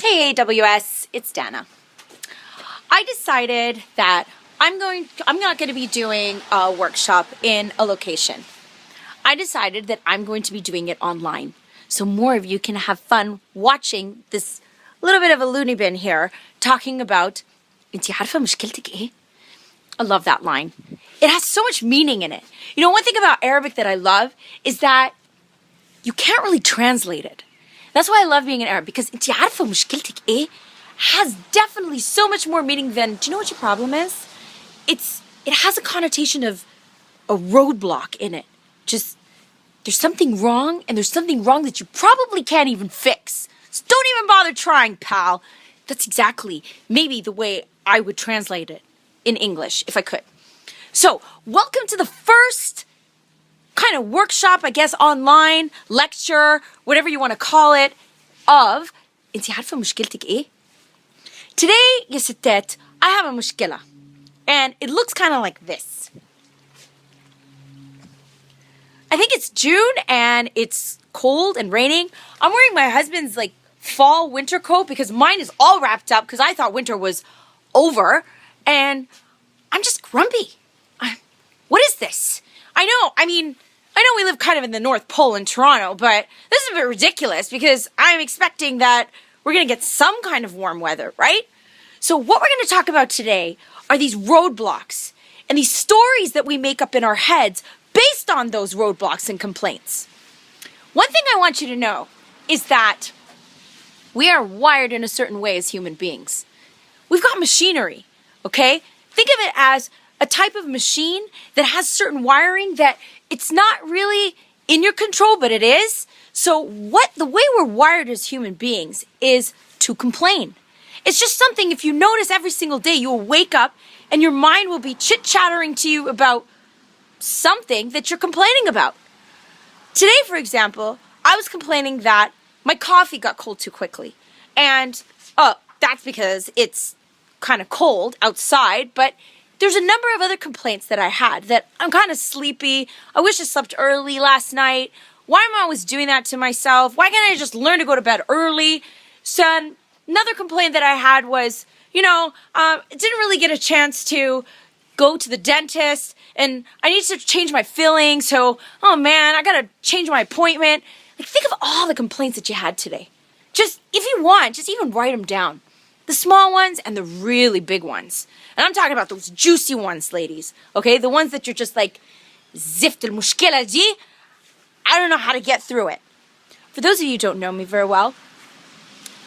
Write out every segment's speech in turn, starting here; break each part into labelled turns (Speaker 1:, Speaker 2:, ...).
Speaker 1: Hey AWS, it's Dana. I decided that I'm not going to be doing a workshop in a location. I decided that I'm going to be doing it online. So more of you can have fun watching this little bit of a loony bin here talking about Inti Arfa Mushktik eh? I love that line. It has so much meaning in it. You know, one thing about Arabic that I love is that you can't really translate it. That's why I love being in Arab, because Inti Arfa Mushktik eh? Has definitely so much more meaning than, do you know what your problem is? It has a connotation of a roadblock in it. Just, there's something wrong, and there's something wrong that you probably can't even fix. So don't even bother trying, pal. That's exactly maybe the way I would translate it in English, if I could. So, welcome to the first kind of workshop, I guess, online, lecture, whatever you want to call it, of Inti عارفة مشكلتك إيه? Today, يا ستات, I have a مشكلة. And it looks kind of like this. I think it's June and it's cold and raining. I'm wearing my husband's like fall winter coat because mine is all wrapped up because I thought winter was over. And I'm just grumpy. What is this? I know we live kind of in the North Pole in Toronto, but this is a bit ridiculous because I'm expecting that we're going to get some kind of warm weather, right? So what we're going to talk about today are these roadblocks and these stories that we make up in our heads based on those roadblocks and complaints. One thing I want you to know is that we are wired in a certain way as human beings. We've got machinery, okay? Think of it as a type of machine that has certain wiring that it's not really in your control, but it is. So the way we're wired as human beings is to complain. It's just something, if you notice every single day, you will wake up and your mind will be chit-chattering to you about something that you're complaining about. Today, for example, I was complaining that my coffee got cold too quickly. And that's because it's kind of cold outside, but there's a number of other complaints that I had, that I'm kind of sleepy. I wish I slept early last night. Why am I always doing that to myself? Why can't I just learn to go to bed early? So another complaint that I had was, I didn't really get a chance to go to the dentist, and I need to change my filling, so, oh man, I gotta change my appointment. Like, think of all the complaints that you had today. Just, if you want, just even write them down. The small ones and the really big ones. And I'm talking about those juicy ones, ladies. Okay? The ones that you're just like, zift al-mushkila di. I don't know how to get through it. For those of you who don't know me very well,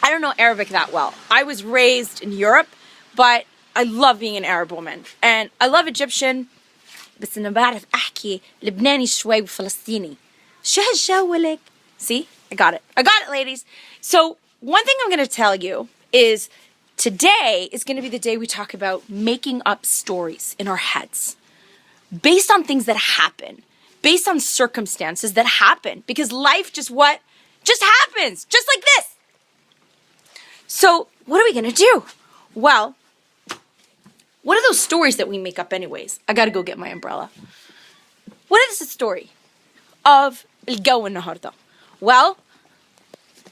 Speaker 1: I don't know Arabic that well. I was raised in Europe, but I love being an Arab woman. And I love Egyptian. بس أنا بعرف أحكي لبناني شوي وفلسطيني. شو هالجو. See? I got it, ladies. So, one thing I'm going to tell you is today is going to be the day we talk about making up stories in our heads based on things that happen, based on circumstances that happen, because life just happens, just like this. So, what are we going to do? Well, what are those stories that we make up anyways? I got to go get my umbrella. What is the story of الجو النهارده? Well,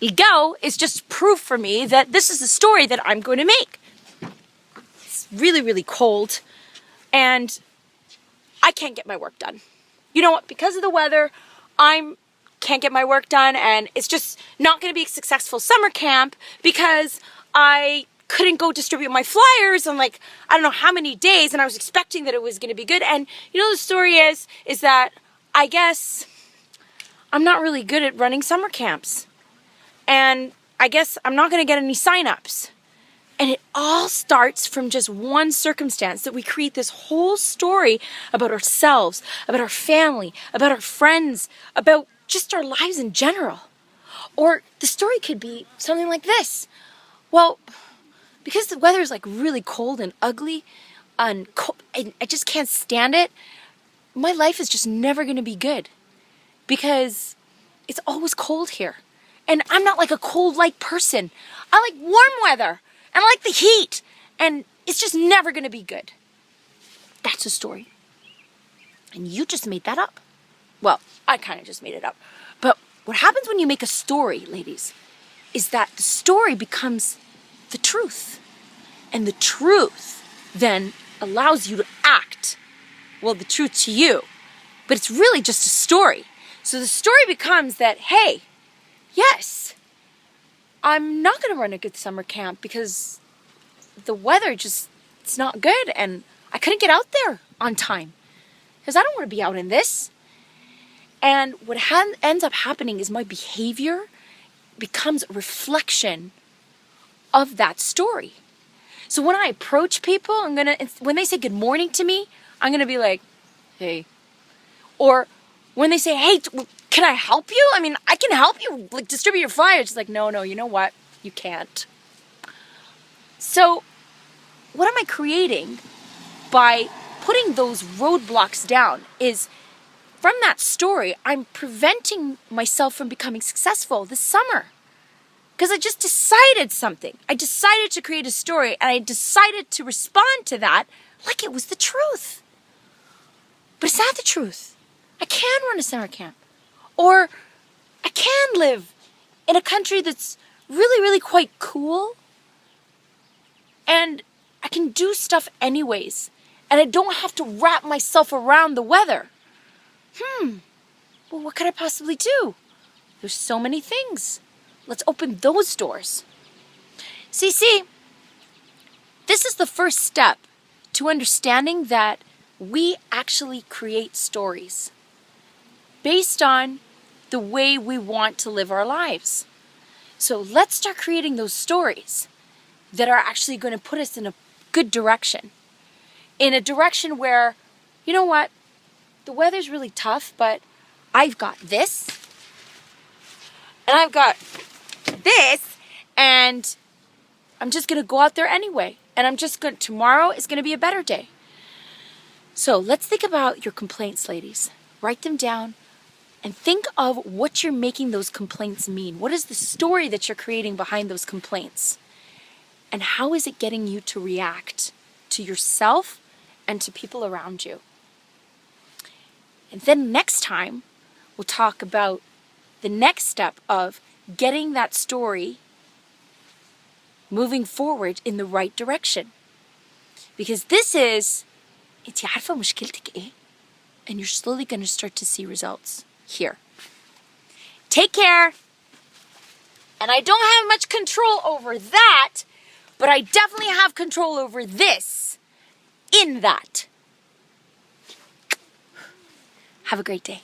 Speaker 1: الجو is just proof for me that this is the story that I'm going to make. It's really, really cold, and I can't get my work done. You know what? Because of the weather, I can't get my work done, and it's just not going to be a successful summer camp because I couldn't go distribute my flyers in like, I don't know how many days, and I was expecting that it was going to be good. And you know, the story is that I guess I'm not really good at running summer camps. And I guess I'm not going to get any sign-ups. And it all starts from just one circumstance that we create this whole story about ourselves, about our family, about our friends, about just our lives in general. Or the story could be something like this. Well, because the weather is like really cold and ugly, and I just can't stand it, my life is just never going to be good. Because it's always cold here. And I'm not like a cold-like person. I like warm weather. And I like the heat. And it's just never going to be good. That's a story. And you just made that up. Well, I kind of just made it up. But what happens when you make a story, ladies, is that the story becomes the truth. And the truth then allows you to act, well, the truth to you. But it's really just a story. So the story becomes that, hey, yes, I'm not going to run a good summer camp because the weather it's not good and I couldn't get out there on time because I don't want to be out in this. And what ends up happening is my behavior becomes a reflection of that story. So when I approach people, when they say good morning to me, I'm going to be like, hey. Or when they say, hey, can I help you? I mean, I can help you distribute your flyers. It's like, no, you know what? You can't. So what am I creating by putting those roadblocks down is from that story, I'm preventing myself from becoming successful this summer. Because I just decided something. I decided to create a story and I decided to respond to that like it was the truth. But it's not the truth. I can run a summer camp. Or I can live in a country that's really, really quite cool. And I can do stuff anyways. And I don't have to wrap myself around the weather. Well, what could I possibly do? There's so many things. Let's open those doors. See, this is the first step to understanding that we actually create stories based on the way we want to live our lives. So let's start creating those stories that are actually going to put us in a good direction. In a direction where, you know what, the weather's really tough, but I've got this, and I've got this, and I'm just going to go out there anyway. And tomorrow is going to be a better day. So let's think about your complaints, ladies. Write them down and think of what you're making those complaints mean. What is the story that you're creating behind those complaints? And how is it getting you to react to yourself and to people around you? And then next time, we'll talk about the next step of getting that story moving forward in the right direction. Because this is, انتي عارفة مشكلتك ايه? And you're slowly going to start to see results here. Take care. And I don't have much control over that, but I definitely have control over this in that. Have a great day.